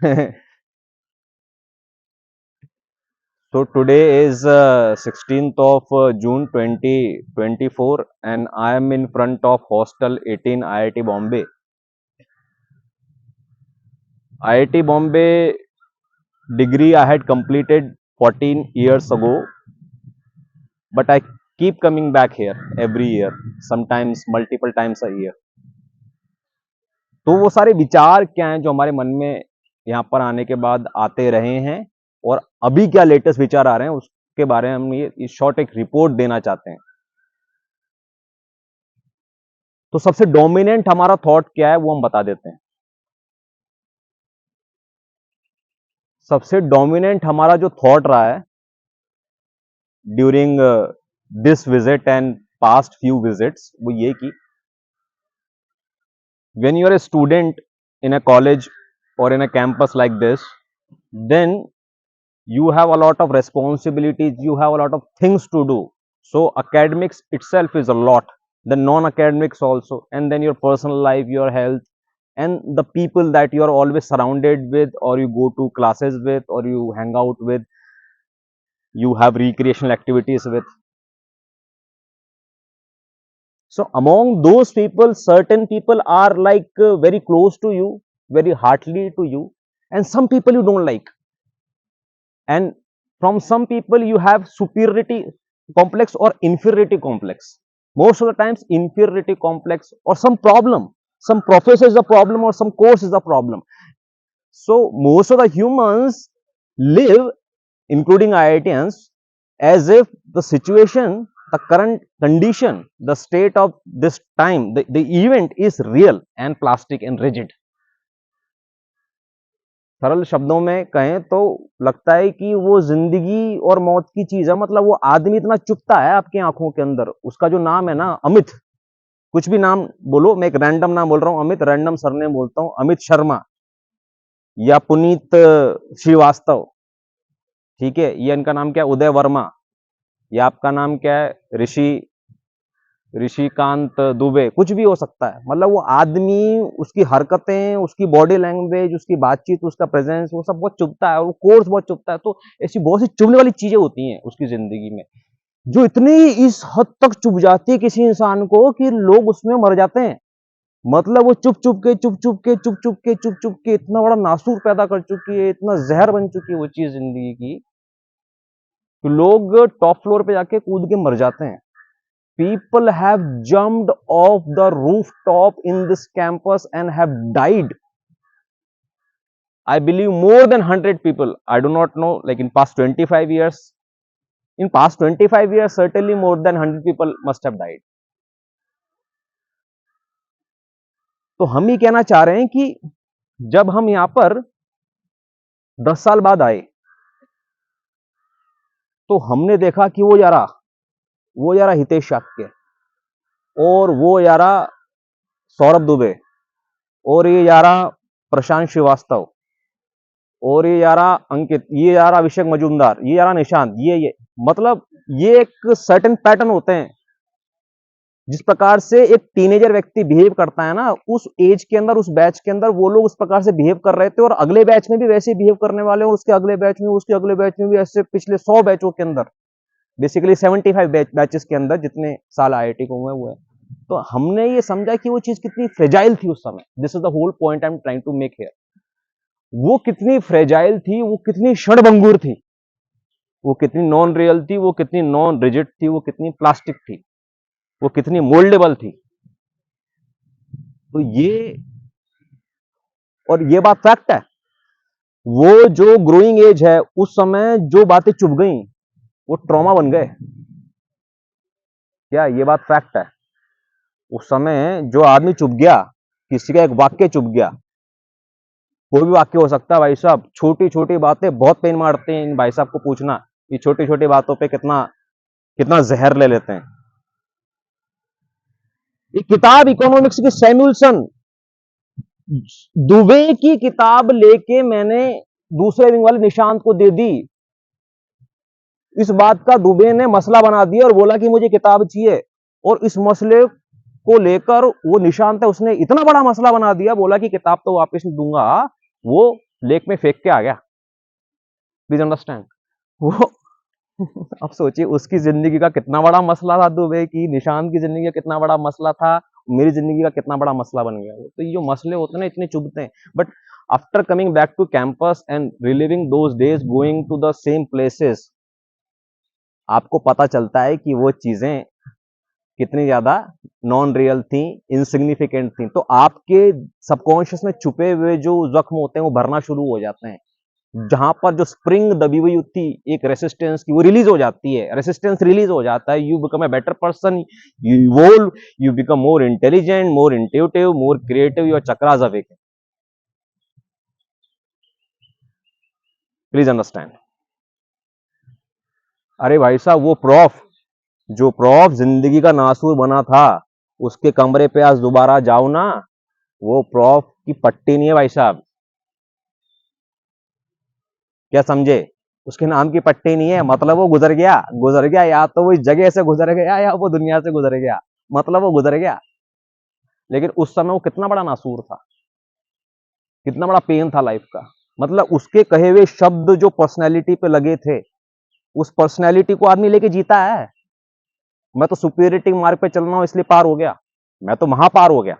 So today is 16th of June 2024 and I am in front of Hostel 18 IIT Bombay. IIT Bombay degree I had completed 14 years ago, but I keep coming back here every year, sometimes multiple times a year. तो वो सारे विचार क्या हैं जो हमारे मन में यहाँ पर आने के बाद आते रहे हैं और अभी क्या लेटेस्ट विचार आ रहे हैं उसके बारे में हम ये शॉर्ट एक रिपोर्ट देना चाहते हैं। तो सबसे डोमिनेंट हमारा थॉट क्या है वो हम बता देते हैं। सबसे डोमिनेंट हमारा जो थॉट रहा है during this visit and past few visits वो ये कि when you are a student in a college or in a campus like this, then you have a lot of responsibilities, you have a lot of things to do. So academics itself is a lot, then non-academics also, and then your personal life, your health, and the people that you are always surrounded with, or you go to classes with, or you hang out with, you have recreational activities with. So among those people, certain people are like very close to you, very heartily to you, and some people you don't like. And from some people you have superiority complex or inferiority complex. Most of the times inferiority complex or some problem, some professor is a problem or some course is a problem. So most of the humans live, including IITians, as if the situation, the current condition, the state of this time, the event is real and plastic and rigid. सरल शब्दों में कहें तो लगता है कि वो जिंदगी और मौत की चीज है। मतलब वो आदमी इतना चुभता है आपकी आंखों के अंदर, उसका जो नाम है ना अमित, कुछ भी नाम बोलो, मैं एक रैंडम नाम बोल रहा हूँ अमित, रैंडम सरनेम बोलता हूँ अमित शर्मा या पुनीत श्रीवास्तव, ठीक है, ये इनका नाम क्या है उदय वर्मा, या आपका नाम क्या है ऋषि ऋषिकांत दुबे, कुछ भी हो सकता है। मतलब वो आदमी, उसकी हरकतें, उसकी बॉडी लैंग्वेज, उसकी बातचीत, उसका प्रेजेंस, वो सब बहुत चुभता है और वो कोर्स बहुत चुभता है। तो ऐसी बहुत सी चुभने वाली चीजें होती हैं उसकी जिंदगी में जो इतनी इस हद तक चुभ जाती है किसी इंसान को कि लोग उसमें मर जाते हैं। मतलब वो चुप चुप के इतना बड़ा नासूर पैदा कर चुकी है, इतना जहर बन चुकी है वो चीज जिंदगी की कि लोग टॉप फ्लोर पे जाके कूद के मर जाते हैं। People have jumped off the rooftop in this campus and have died. I believe more than 100 people. I do not know, like in past 25 years. In past 25 years, certainly more than 100 people must have died. तो हम ही कहना चाह रहे हैं कि जब हम यहां पर 10 साल बाद आए तो हमने देखा कि वो यारा हितेश शाक्य और वो यारा सौरभ दुबे और ये यारा प्रशांत श्रीवास्तव और ये यारा अंकित, ये यारा अभिषेक मजूमदार, ये यारा निशांत, ये मतलब ये एक सर्टेन पैटर्न होते हैं। जिस प्रकार से एक टीनेजर व्यक्ति बिहेव करता है ना, उस एज के अंदर, उस बैच के अंदर वो लोग उस प्रकार से बिहेव कर रहे थे और अगले बैच में भी वैसे बिहेव करने वाले और उसके अगले बैच में, उसके अगले बैच में भी, ऐसे पिछले 100 बैचों के अंदर, बेसिकली 75 बैचेस के अंदर जितने साल आईआईटी को हुए। तो हमने ये समझा कि वो चीज कितनी फ्रेजाइल थी उस समय। This is the whole point I am trying to make here. वो कितनी फ्रेजाइल थी, वो कितनी क्षणभंगुर थी, वो कितनी नॉन रियल थी, वो कितनी नॉन रिजिड थी, वो कितनी प्लास्टिक थी, वो कितनी मोल्डेबल थी। तो ये बात फैक्ट है। वो जो ग्रोइंग एज है, उस समय जो बातें चुभ गई वो ट्रॉमा बन गए। क्या ये बात फैक्ट है? उस समय जो आदमी चुभ गया, किसी का एक वाक्य चुभ गया, कोई भी वाक्य हो सकता है भाई साहब, छोटी छोटी बातें बहुत पेन मारते हैं। इन भाई साहब को पूछना कि छोटी छोटी बातों पे कितना कितना जहर ले लेते हैं। एक किताब इकोनॉमिक्स की सैमुअलसन दुबे की किताब लेके मैंने दूसरे विंग वाले निशांत को दे दी। इस बात का दुबे ने मसला बना दिया और बोला कि मुझे किताब चाहिए, और इस मसले को लेकर वो निशांत है, उसने इतना बड़ा मसला बना दिया, बोला कि किताब तो वापस नहीं दूंगा। वो लेक में फेंक के आ गया। Please understand. वो अब सोचिए उसकी जिंदगी का कितना बड़ा मसला था दुबे की, निशांत की जिंदगी का कितना बड़ा मसला था, मेरी जिंदगी का कितना बड़ा मसला बन गया। तो ये जो मसले होते हैं ना इतने चुभते हैं, but after coming back to campus and reliving those days, going to the same places, आपको पता चलता है कि वो चीजें कितनी ज्यादा नॉन रियल थी, इनसिग्निफिकेंट थी। तो आपके सबकॉन्शियस में छुपे हुए जो जख्म होते हैं वो भरना शुरू हो जाते हैं। जहां पर जो स्प्रिंग दबी हुई थी एक रेसिस्टेंस की, वो रिलीज हो जाती है, रेसिस्टेंस रिलीज हो जाता है। You become a better person, you evolve, you become more intelligent, more intuitive, more creative, your chakras awaken. Please understand. अरे भाई साहब, वो प्रॉफ, जो प्रॉफ जिंदगी का नासूर बना था, उसके कमरे पे आज दोबारा जाओ ना, वो प्रॉफ की पट्टी नहीं है भाई साहब। क्या समझे? उसके नाम की पट्टी नहीं है, मतलब वो गुजर गया, गुजर गया, या तो वो इस जगह से गुजर गया या वो दुनिया से गुजर गया, मतलब वो गुजर गया। लेकिन उस समय वो कितना बड़ा नासूर था, कितना बड़ा पेन था लाइफ का। मतलब उसके कहे हुए शब्द जो पर्सनैलिटी पे लगे थे, उस पर्सनैलिटी को आदमी लेके जीता है। मैं तो सुपीरियरिटी मार्ग पे चल रहा हूं इसलिए पार हो गया, मैं तो महापार हो गया।